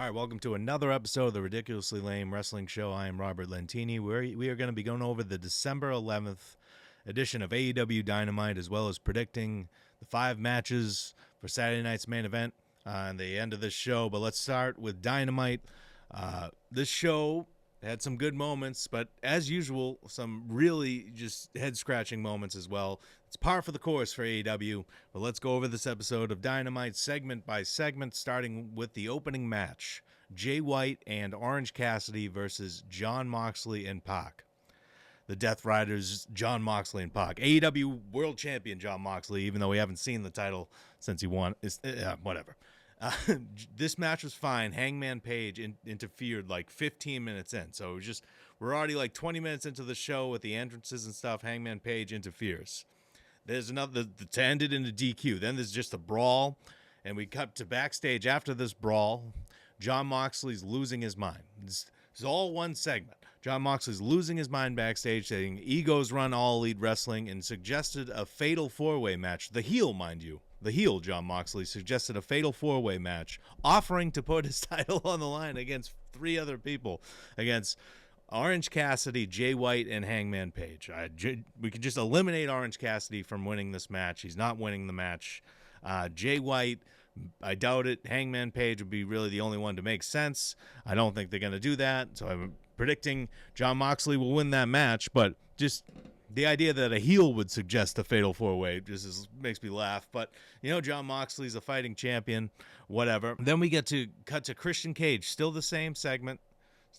All right, welcome to another episode of the Ridiculously Lame Wrestling Show. I am Robert Lentini. We are going to be going over the December 11th edition of AEW Dynamite, as well as predicting the 5 matches for Saturday night's main event and the end of this show. But let's start with Dynamite. This show had some good moments, but as usual, some really just head-scratching moments as well. It's par for the course for AEW, but let's go over this episode of Dynamite segment by segment, starting with the opening match. Jay White and Orange Cassidy versus Jon Moxley and Pac. The Death Riders, Jon Moxley and Pac. AEW World Champion Jon Moxley, even though we haven't seen the title since he won. Whatever. This match was fine. Hangman Page interfered like 15 minutes in. So it was just, we're already like 20 minutes into the show with the entrances and stuff. Hangman Page interferes. There's another, to end it in a DQ. Then there's just a brawl. And we cut to backstage after this brawl. Jon Moxley's losing his mind. It's all one segment. Jon Moxley's losing his mind backstage, saying egos run all elite wrestling, and suggested a fatal 4-way match. The heel, mind you. The heel, Jon Moxley, suggested a fatal 4-way match, offering to put his title on the line against 3 other people, against Orange Cassidy, Jay White, and Hangman Page. We could just eliminate Orange Cassidy from winning this match. He's not winning the match. Jay White, I doubt it. Hangman Page would be really the only one to make sense. I don't think they're going to do that, so I'm predicting Jon Moxley will win that match, but just the idea that a heel would suggest a fatal 4-way just makes me laugh. But, you know, Jon Moxley's a fighting champion, whatever. Then we get to cut to Christian Cage, still the same segment,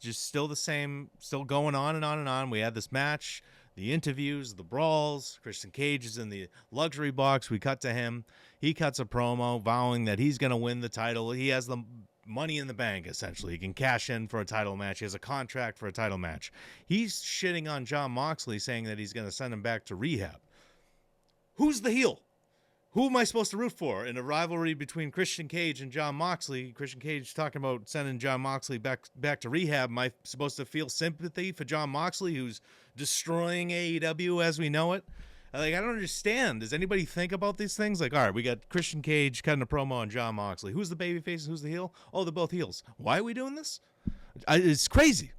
just still the same, still going on and on and on. We had this match, the interviews, the brawls. Christian Cage is in the luxury box. We cut to him. He cuts a promo vowing that he's going to win the title. He has the money in the bank, essentially. He can cash in for a title match. He has a contract for a title match. He's shitting on Jon Moxley, saying that he's going to send him back to rehab. Who's the heel? Who am I supposed to root for in a rivalry between Christian Cage and Jon Moxley? Christian Cage talking about sending Jon Moxley back to rehab. Am I supposed to feel sympathy for Jon Moxley, who's destroying AEW as we know it? Like, I don't understand. Does anybody think about these things? Like, all right, we got Christian Cage cutting a promo on Jon Moxley. Who's the babyface and who's the heel? Oh, they're both heels. Why are we doing this? It's crazy.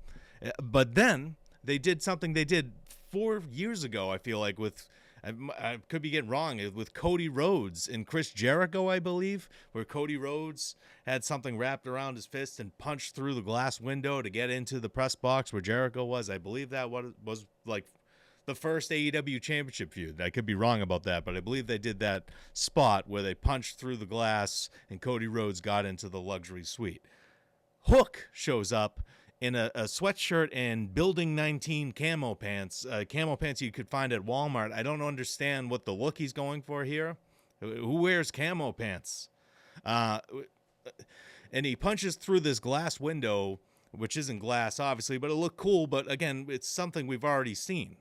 But then they did something they did 4 years ago, I feel like, with, I could be getting wrong, with Cody Rhodes and Chris Jericho, I believe, where Cody Rhodes had something wrapped around his fist and punched through the glass window to get into the press box where Jericho was. I believe that was like the first AEW championship feud. I could be wrong about that, but I believe they did that spot where they punched through the glass and Cody Rhodes got into the luxury suite. Hook shows up in a sweatshirt and Building 19 camo pants you could find at Walmart. I don't understand what the look he's going for here. Who wears camo pants? And he punches through this glass window, which isn't glass, obviously, but it looked cool. But again, it's something we've already seen.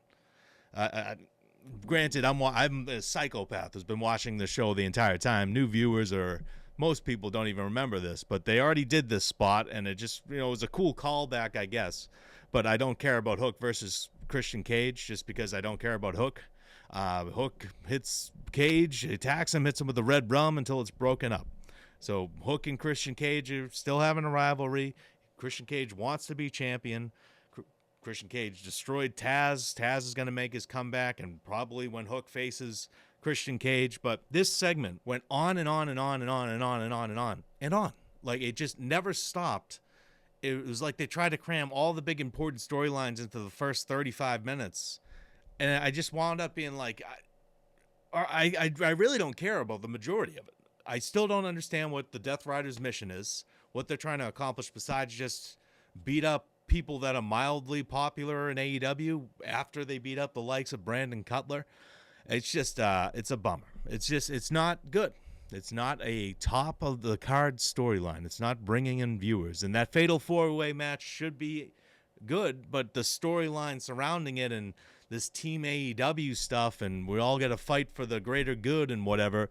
Granted, I'm a psychopath who's been watching the show the entire time. New viewers or most people don't even remember this, but they already did this spot, and it just, it was a cool callback, I guess. But I don't care about Hook versus Christian Cage just because I don't care about Hook. Hook hits Cage, attacks him, hits him with the red rum until it's broken up. So Hook and Christian Cage are still having a rivalry. Christian Cage wants to be champion. Christian Cage destroyed Taz. Taz is going to make his comeback, and probably when Hook faces Christian Cage. But this segment went on and on and on and on and on and on and on and on. Like, it just never stopped. It was like they tried to cram all the big important storylines into the first 35 minutes. And I just wound up being like, I really don't care about the majority of it. I still don't understand what the Death Riders' mission is, what they're trying to accomplish besides just beat up people that are mildly popular in AEW after they beat up the likes of Brandon Cutler. It's just, it's a bummer. It's not good. It's not a top of the card storyline. It's not bringing in viewers. And that fatal 4-way match should be good, but the storyline surrounding it and this Team AEW stuff and we all got to fight for the greater good and whatever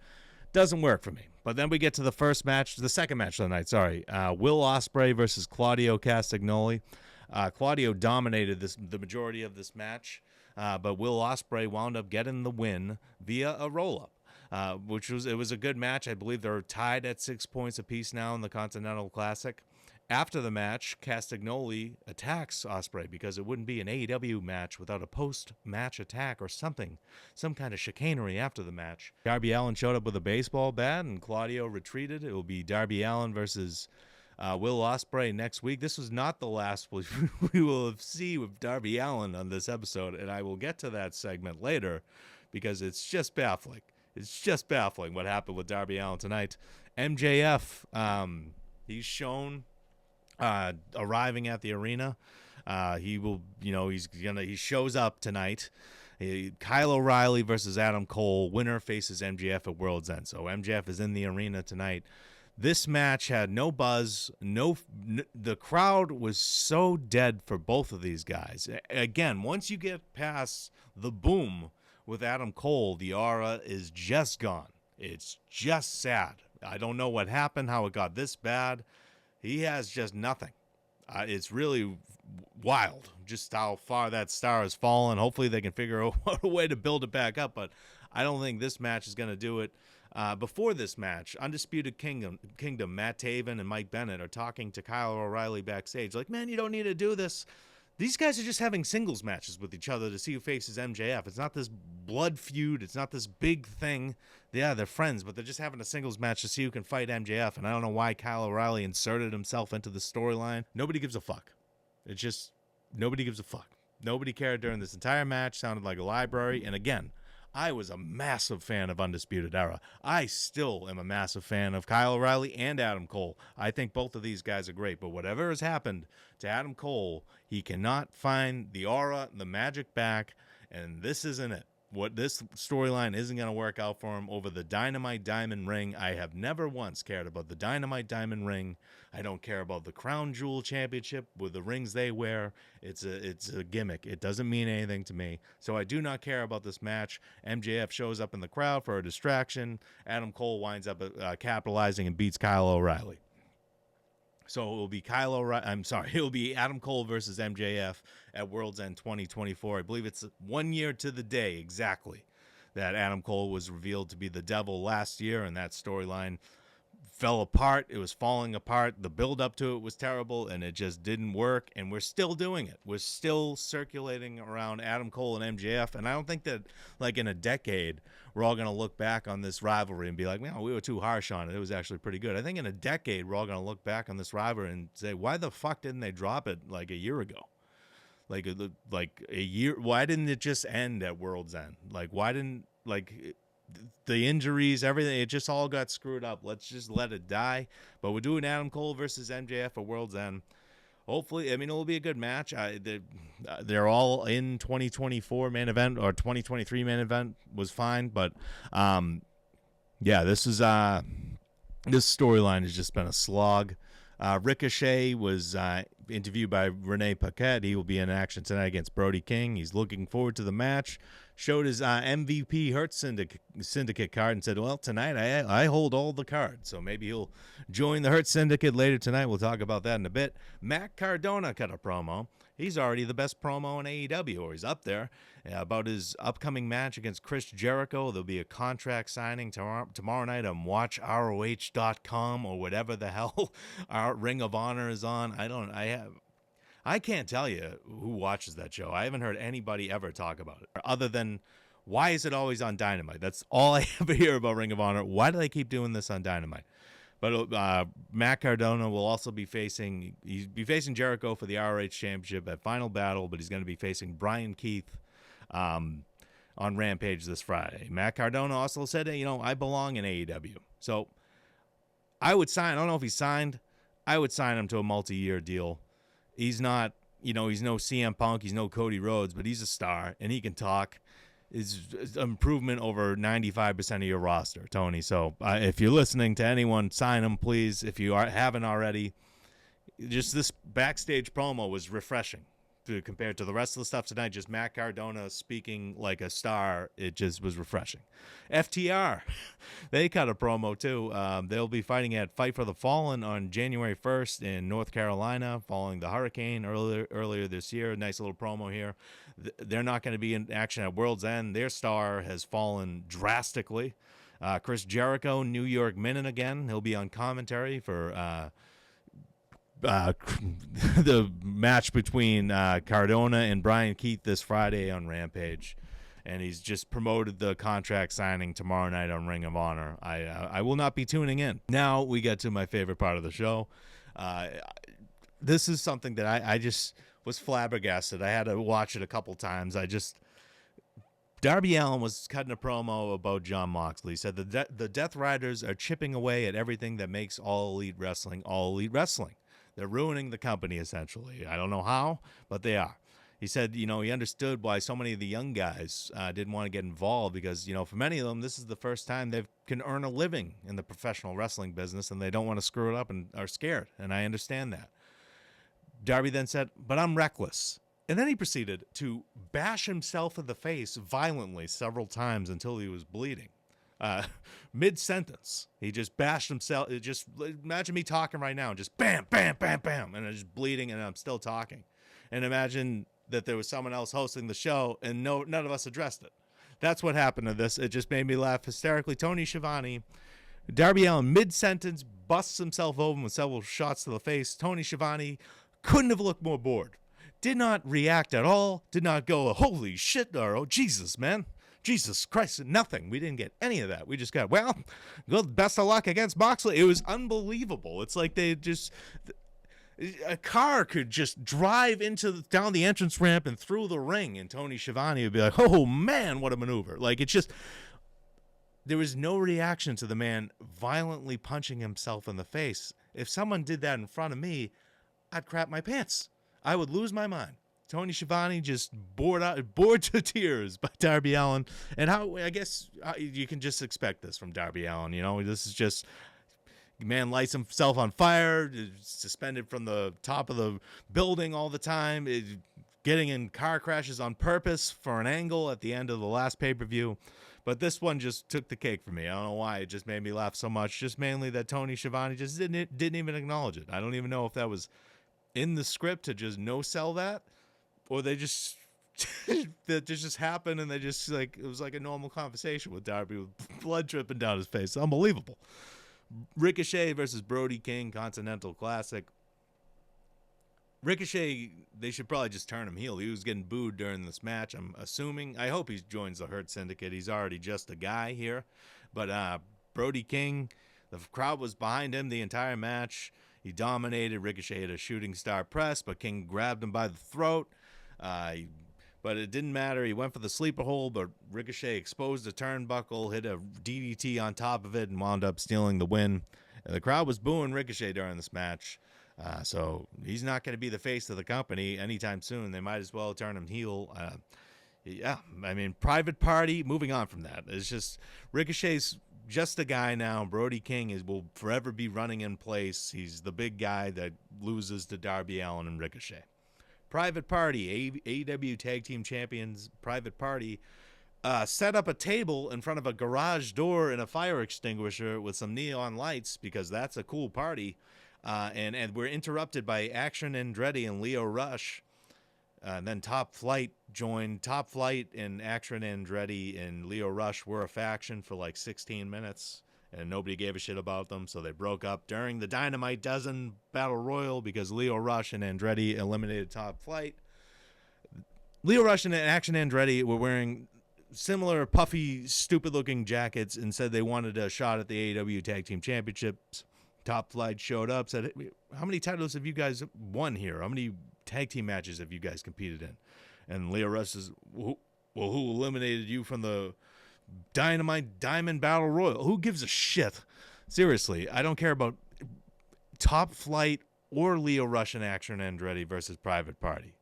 doesn't work for me. But then we get to the second match of the night, Will Ospreay versus Claudio Castagnoli. Claudio dominated the majority of this match, but Will Ospreay wound up getting the win via a roll-up, it was a good match. I believe they're tied at 6 points apiece now in the Continental Classic. After the match, Castagnoli attacks Ospreay because it wouldn't be an AEW match without a post-match attack or something, some kind of chicanery after the match. Darby Allin showed up with a baseball bat, and Claudio retreated. It will be Darby Allin versus Will Ospreay next week. This was not the last we will see with Darby Allin on this episode, and I will get to that segment later because it's just baffling. It's just baffling what happened with Darby Allin tonight. MJF, he's shown arriving at the arena. He will, he shows up tonight. Kyle O'Reilly versus Adam Cole. Winner faces MJF at World's End. So MJF is in the arena tonight. This match had no buzz. The crowd was so dead for both of these guys. Again, once you get past the boom with Adam Cole, the aura is just gone. It's just sad. I don't know what happened, how it got this bad. He has just nothing. It's really wild just how far that star has fallen. Hopefully they can figure out a way to build it back up, but I don't think this match is going to do it. Before this match, Undisputed Kingdom, Matt Taven and Mike Bennett are talking to Kyle O'Reilly backstage. Like, man, you don't need to do this. These guys are just having singles matches with each other to see who faces MJF. It's not this blood feud. It's not this big thing. Yeah, they're friends, but they're just having a singles match to see who can fight MJF. And I don't know why Kyle O'Reilly inserted himself into the storyline. Nobody gives a fuck. It's just, nobody gives a fuck. Nobody cared during this entire match. Sounded like a library. And again, I was a massive fan of Undisputed Era. I still am a massive fan of Kyle O'Reilly and Adam Cole. I think both of these guys are great. But whatever has happened to Adam Cole, he cannot find the aura, the magic back, and this isn't it. This storyline isn't going to work out for him over the Dynamite Diamond Ring. I have never once cared about the Dynamite Diamond Ring. I don't care about the Crown Jewel Championship with the rings they wear. It's a gimmick. It doesn't mean anything to me. So I do not care about this match. MJF shows up in the crowd for a distraction. Adam Cole winds up capitalizing and beats Kyle O'Reilly. So it will be it will be Adam Cole versus MJF at World's End 2024. I believe it's 1 year to the day exactly that Adam Cole was revealed to be the devil last year, and that storyline fell apart. It was falling apart. The build up to it was terrible, and it just didn't work, and we're still doing it. We're still circulating around Adam Cole and MJF, and I don't think that, like, in a decade, we're all going to look back on this rivalry and be like, man, we were too harsh on it. It was actually pretty good. I think in a decade, we're all going to look back on this rivalry and say, why the fuck didn't they drop it like a year ago? Like a year, why didn't it just end at World's End? Like, why didn't, like, the injuries, everything, it just all got screwed up. Let's just let it die. But we're doing Adam Cole versus MJF at World's End. Hopefully, I mean, it'll be a good match. They're all in 2024 main event, or 2023 main event was fine. But, yeah, this storyline has just been a slog. Ricochet was interviewed by Renee Paquette. He will be in action tonight against Brody King. He's looking forward to the match. Showed his MVP Hurt Syndicate card and said, well, tonight I hold all the cards. So maybe he'll join the Hurt Syndicate later tonight. We'll talk about that in a bit. Matt Cardona cut a promo. He's already the best promo in AEW, or he's up there, about his upcoming match against Chris Jericho. There'll be a contract signing tomorrow night on WatchROH.com or whatever the hell our Ring of Honor is on. I can't tell you who watches that show. I haven't heard anybody ever talk about it, other than, why is it always on Dynamite? That's all I ever hear about Ring of Honor. Why do they keep doing this on Dynamite? But Matt Cardona will also be facing Jericho for the ROH Championship at Final Battle, but he's going to be facing Brian Keith on Rampage this Friday. Matt Cardona also said, I belong in AEW. So I would sign, I don't know if he's signed, I would sign him to a multi-year deal. He's not, he's no CM Punk, he's no Cody Rhodes, but he's a star, and he can talk. Is improvement over 95% of your roster, Tony. So if you're listening to anyone, sign him, please. If you haven't already, just this backstage promo was refreshing compared to the rest of the stuff tonight. Just Matt Cardona speaking like a star. It just was refreshing. FTR, they cut a promo too. They'll be fighting at Fight for the Fallen on January 1st in North Carolina, following the hurricane earlier this year. Nice little promo here. They're not going to be in action at World's End. Their star has fallen drastically. Chris Jericho, New York Minute again. He'll be on commentary for the match between Cardona and Brian Keith this Friday on Rampage. And he's just promoted the contract signing tomorrow night on Ring of Honor. I will not be tuning in. Now we get to my favorite part of the show. This is something that I just was flabbergasted. I had to watch it a couple times. Darby Allin was cutting a promo about Jon Moxley. He said the Death Riders are chipping away at everything that makes All Elite Wrestling All Elite Wrestling. They're ruining the company, essentially. I don't know how, but they are. He said, he understood why so many of the young guys didn't want to get involved because, for many of them, this is the first time they can earn a living in the professional wrestling business, and they don't want to screw it up and are scared, and I understand that. Darby then said, but I'm reckless. And then he proceeded to bash himself in the face violently several times until he was bleeding. Mid-sentence, he just bashed himself. Just imagine me talking right now, just bam, bam, bam, bam, and I'm just bleeding, and I'm still talking. And imagine that there was someone else hosting the show, and none of us addressed it. That's what happened to this. It just made me laugh hysterically. Tony Schiavone, Darby Allin, mid-sentence, busts himself open with several shots to the face. Tony Schiavone couldn't have looked more bored. Did not react at all. Did not go, holy shit, or oh, Jesus, man. Jesus Christ, nothing. We didn't get any of that. We just got, well, good, best of luck against Moxley. It was unbelievable. It's like they just... A car could just drive down the entrance ramp and through the ring, and Tony Schiavone would be like, oh, man, what a maneuver. Like, it's just... There was no reaction to the man violently punching himself in the face. If someone did that in front of me, I'd crap my pants. I would lose my mind. Tony Schiavone just bored to tears by Darby Allin. And I guess you can just expect this from Darby Allin. This is just... Man lights himself on fire, suspended from the top of the building all the time, getting in car crashes on purpose for an angle at the end of the last pay-per-view. But this one just took the cake for me. I don't know why. It just made me laugh so much. Just mainly that Tony Schiavone just didn't even acknowledge it. I don't even know if that was in the script to just no-sell that, or they just... that just happened, and they just, it was like a normal conversation with Darby with blood dripping down his face. Unbelievable. Ricochet versus Brody King, Continental Classic. Ricochet, they should probably just turn him heel. He was getting booed during this match, I'm assuming. I hope he joins the Hurt Syndicate. He's already just a guy here. But Brody King, the crowd was behind him the entire match. He dominated. Ricochet had a shooting star press, but King grabbed him by the throat. But it didn't matter. He went for the sleeper hold, but Ricochet exposed the turnbuckle, hit a DDT on top of it, and wound up stealing the win. And the crowd was booing Ricochet during this match. So he's not going to be the face of the company anytime soon. They might as well turn him heel. Private Party, moving on from that. It's just Ricochet's just a guy now. Brody King will forever be running in place. He's the big guy that loses to Darby Allin and Ricochet. Private Party, AEW Tag Team Champions Private Party, set up a table in front of a garage door and a fire extinguisher with some neon lights because that's a cool party. And we're interrupted by Action Andretti and Leo Rush. And then Top Flight joined. Top Flight and Action Andretti and Leo Rush were a faction for like 16 minutes. And nobody gave a shit about them, so they broke up during the Dynamite Dozen Battle Royal because Leo Rush and Andretti eliminated Top Flight. Leo Rush and Action Andretti were wearing similar puffy, stupid-looking jackets and said they wanted a shot at the AEW Tag Team Championships. Top Flight showed up, said, how many titles have you guys won here? How many tag team matches have you guys competed in? And Leo Rush says, who eliminated you from the Dynamite Diamond Battle Royal? Who gives a shit? Seriously, I don't care about Top Flight or Leo Rush and Action Andretti versus Private Party.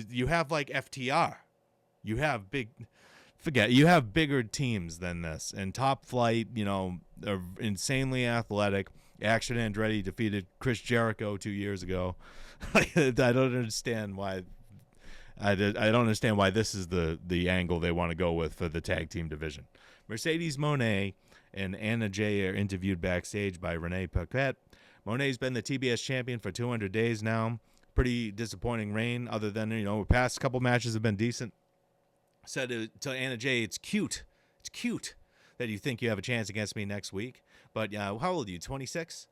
You have like FTR. You have bigger teams than this. And Top Flight, are insanely athletic. Action Andretti defeated Chris Jericho 2 years ago. I don't understand why. I don't understand why this is the angle they want to go with for the tag team division. Mercedes Moné and Anna Jay are interviewed backstage by Renee Paquette. Moné's been the TBS champion for 200 days now. Pretty disappointing reign, other than, the past couple matches have been decent. Said to Anna Jay, it's cute. It's cute that you think you have a chance against me next week. But how old are you, 26?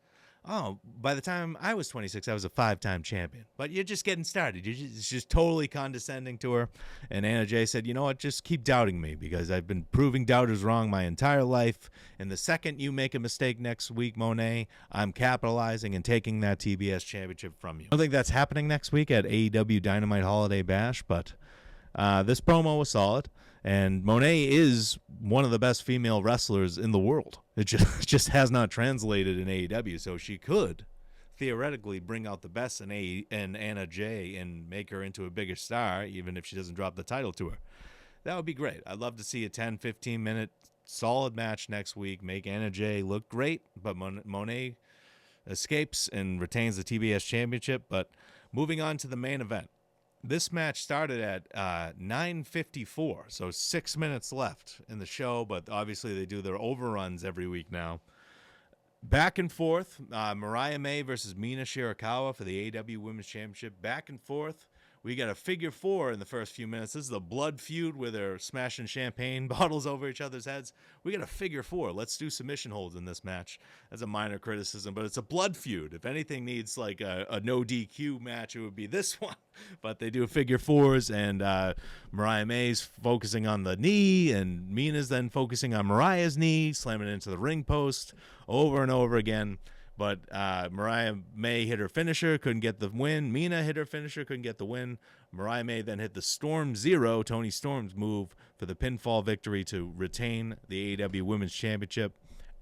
Oh, by the time I was 26, I was a 5-time champion. But you're just getting started. It's just totally condescending to her. And Anna Jay said, you know what, just keep doubting me because I've been proving doubters wrong my entire life. And the second you make a mistake next week, Moné, I'm capitalizing and taking that TBS championship from you. I don't think that's happening next week at AEW Dynamite Holiday Bash, but this promo was solid. And Moné is one of the best female wrestlers in the world. It just has not translated in AEW, so she could theoretically bring out the best in Anna Jay and make her into a bigger star, even if she doesn't drop the title to her. That would be great. I'd love to see a 10, 15-minute solid match next week, make Anna Jay look great, but Moné escapes and retains the TBS championship. But moving on to the main event. This match started at 9:54, so 6 minutes left in the show, but obviously they do their overruns every week now. Back and forth, Mariah May versus Mina Shirakawa for the AEW Women's Championship. Back and forth. We got a figure four in the first few minutes. This is a blood feud where they're smashing champagne bottles over each other's heads. We got a figure four. Let's do submission holds in this match. That's a minor criticism, but it's a blood feud. If anything needs like a no DQ match, it would be this one. But they do figure fours, and Mariah May's focusing on the knee, and Mina's then focusing on Mariah's knee, slamming it into the ring post over and over again. But Mariah May hit her finisher, couldn't get the win. Mina hit her finisher, couldn't get the win. Mariah May then hit the Storm Zero, Toni Storm's move, for the pinfall victory to retain the AEW Women's Championship.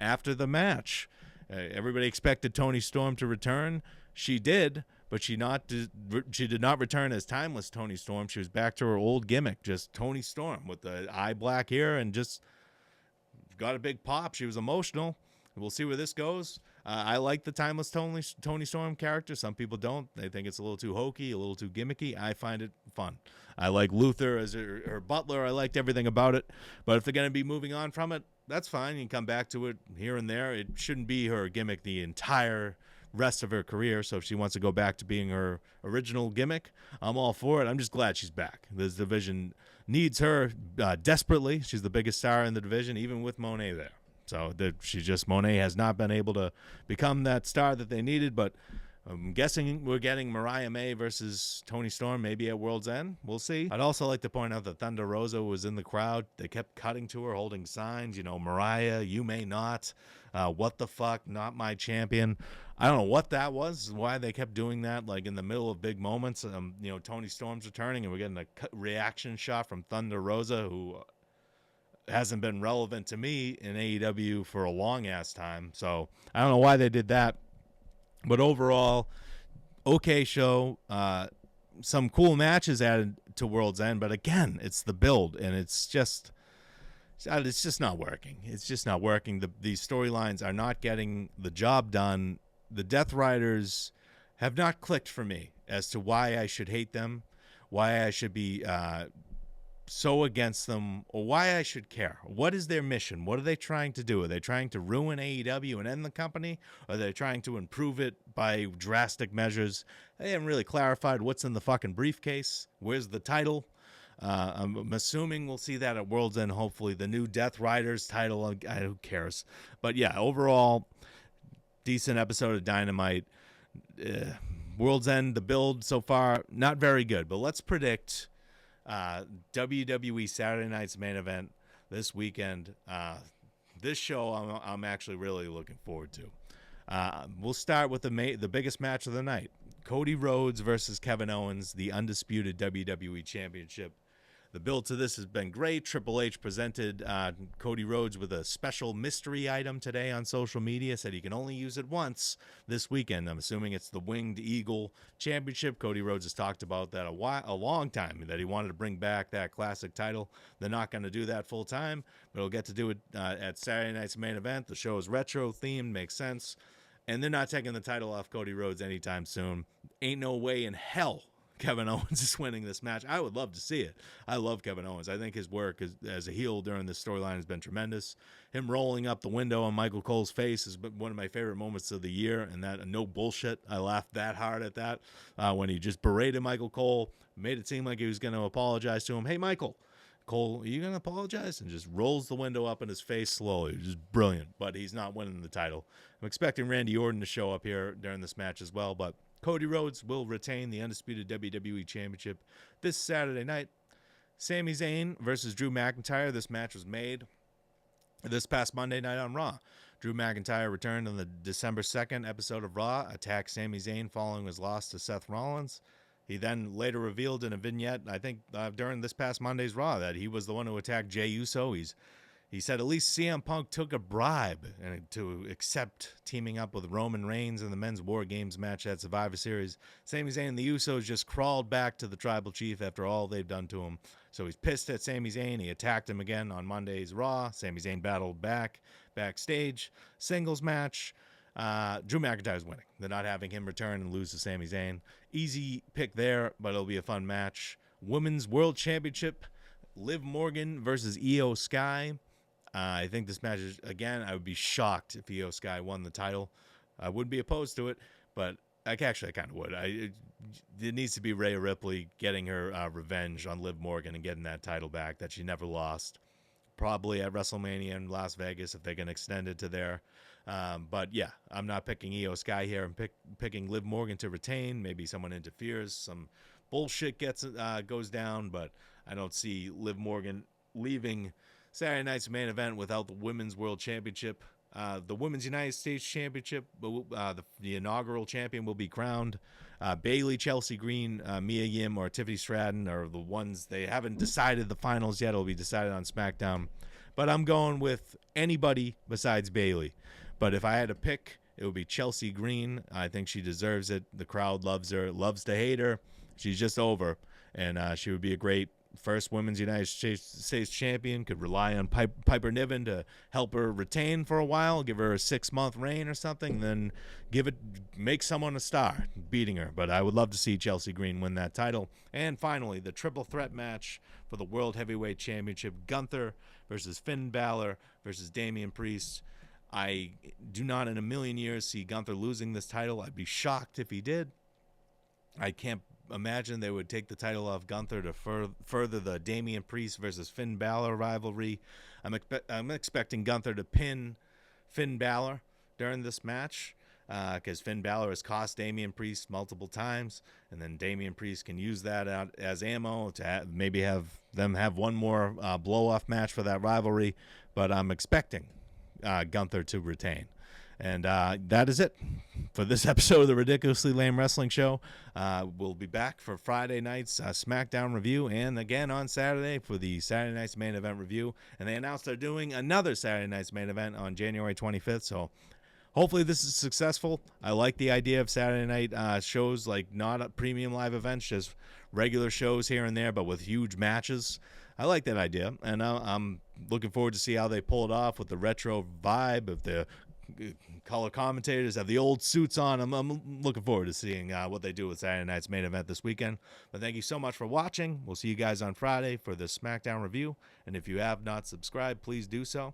After the match, everybody expected Toni Storm to return. She did, but she did not return as timeless Toni Storm. She was back to her old gimmick, just Toni Storm with the eye black hair, and just got a big pop. She was emotional. We'll see where this goes. I like the timeless Toni Storm character. Some people don't. They think it's a little too hokey, a little too gimmicky. I find it fun. I like Luther as her butler. I liked everything about it. But if they're going to be moving on from it, that's fine. You can come back to it here and there. It shouldn't be her gimmick the entire rest of her career. So if she wants to go back to being her original gimmick, I'm all for it. I'm just glad she's back. This division needs her desperately. She's the biggest star in the division, even with Moné there. So Moné has not been able to become that star that they needed, but I'm guessing we're getting Mariah May versus Toni Storm maybe at World's End. We'll see. I'd also like to point out that Thunder Rosa was in the crowd. They kept cutting to her, holding signs, Mariah, you may not. What the fuck, not my champion. I don't know what that was, why they kept doing that, like in the middle of big moments. Toni Storm's returning, and we're getting a reaction shot from Thunder Rosa, who hasn't been relevant to me in AEW for a long ass time. So I don't know why they did that, but overall, okay show. Some cool matches added to World's End, but again, it's the build, and it's just not working. It's just not working. These storylines are not getting the job done. The Death Riders have not clicked for me as to why I should hate them, why I should be so against them, or why I should care. What is their mission? What are they trying to do? Are they trying to ruin AEW and end the company? Or are they trying to improve it by drastic measures? They haven't really clarified what's in the fucking briefcase. Where's the title? I'm assuming we'll see that at World's End, hopefully. The new Death Riders title, who cares? But yeah, overall, decent episode of Dynamite. World's End, the build so far, not very good. But let's predict WWE Saturday Night's main event this weekend. This show I'm actually really looking forward to. We'll start with the biggest match of the night. Cody Rhodes versus Kevin Owens, the undisputed WWE Championship. The build to this has been great. Triple H presented Cody Rhodes with a special mystery item today on social media. Said he can only use it once this weekend. I'm assuming it's the Winged Eagle Championship. Cody Rhodes has talked about that a long time, that he wanted to bring back that classic title. They're not going to do that full time, but he'll get to do it at Saturday night's main event. The show is retro themed, makes sense. And they're not taking the title off Cody Rhodes anytime soon. Ain't no way in hell Kevin Owens is winning this match. I would love to see it. I love Kevin Owens. I think his work as a heel during this storyline has been tremendous. Him rolling up the window on Michael Cole's face is one of my favorite moments of the year, and that no bullshit. I laughed that hard at that when he just berated Michael Cole, made it seem like he was going to apologize to him. Hey, Michael. Cole, are you going to apologize? And just rolls the window up in his face slowly. Just brilliant. But he's not winning the title. I'm expecting Randy Orton to show up here during this match as well. But Cody Rhodes will retain the undisputed WWE Championship this Saturday night. Sami Zayn versus Drew McIntyre. This match was made this past Monday night on Raw. Drew McIntyre returned on the December 2nd episode of Raw, attacked Sami Zayn following his loss to Seth Rollins. He then later revealed in a vignette, I think during this past Monday's Raw, that he was the one who attacked Jey Uso. He said at least CM Punk took a bribe to accept teaming up with Roman Reigns in the men's War Games match at Survivor Series. Sami Zayn and the Usos just crawled back to the Tribal Chief after all they've done to him. So he's pissed at Sami Zayn. He attacked him again on Monday's Raw. Sami Zayn battled backstage. Singles match. Drew McIntyre's winning. They're not having him return and lose to Sami Zayn. Easy pick there, but it'll be a fun match. Women's World Championship. Liv Morgan versus Io Sky. I think this match is, again, I would be shocked if Io Sky won the title. I wouldn't be opposed to it, but I kind of would. It needs to be Rhea Ripley getting her revenge on Liv Morgan and getting that title back that she never lost. Probably at WrestleMania in Las Vegas if they can extend it to there. But yeah, I'm not picking Io Sky here. I'm picking Liv Morgan to retain. Maybe someone interferes. Some bullshit goes down, but I don't see Liv Morgan leaving Saturday night's main event without the Women's World Championship. The Women's United States Championship, the inaugural champion will be crowned. Bayley, Chelsea Green, Mia Yim, or Tiffany Stratton are the ones. They haven't decided the finals yet. It'll be decided on SmackDown. But I'm going with anybody besides Bayley. But if I had to pick, it would be Chelsea Green. I think she deserves it. The crowd loves her, loves to hate her. She's just over. And she would be a great first Women's United States champion. Could rely on Piper Niven to help her retain for a while, give her a 6-month reign or something, then make someone a star beating her. But I would love to see Chelsea Green win that title. And finally, the triple threat match for the World Heavyweight Championship: Gunther versus Finn Balor versus Damian Priest. I do not in a million years see Gunther losing this title. I'd be shocked if he did. I can't imagine they would take the title off Gunther to further the Damian Priest versus Finn Balor rivalry. I'm expecting Gunther to pin Finn Balor during this match because Finn Balor has cost Damian Priest multiple times, and then Damian Priest can use that as ammo to maybe have them have one more blow-off match for that rivalry. But I'm expecting Gunther to retain. And that is it for this episode of the Ridiculously Lame Wrestling Show. We'll be back for Friday night's SmackDown review, and again on Saturday for the Saturday night's main event review. And they announced they're doing another Saturday night's main event on January 25th. So hopefully this is successful. I like the idea of Saturday night shows, like not premium live events, just regular shows here and there, but with huge matches. I like that idea, and I'm looking forward to see how they pull it off with the retro vibe of the color commentators have the old suits on. I'm looking forward to seeing what they do with Saturday night's main event this weekend. But thank you so much for watching. We'll see you guys on Friday for the SmackDown review. And if you have not subscribed, please do so.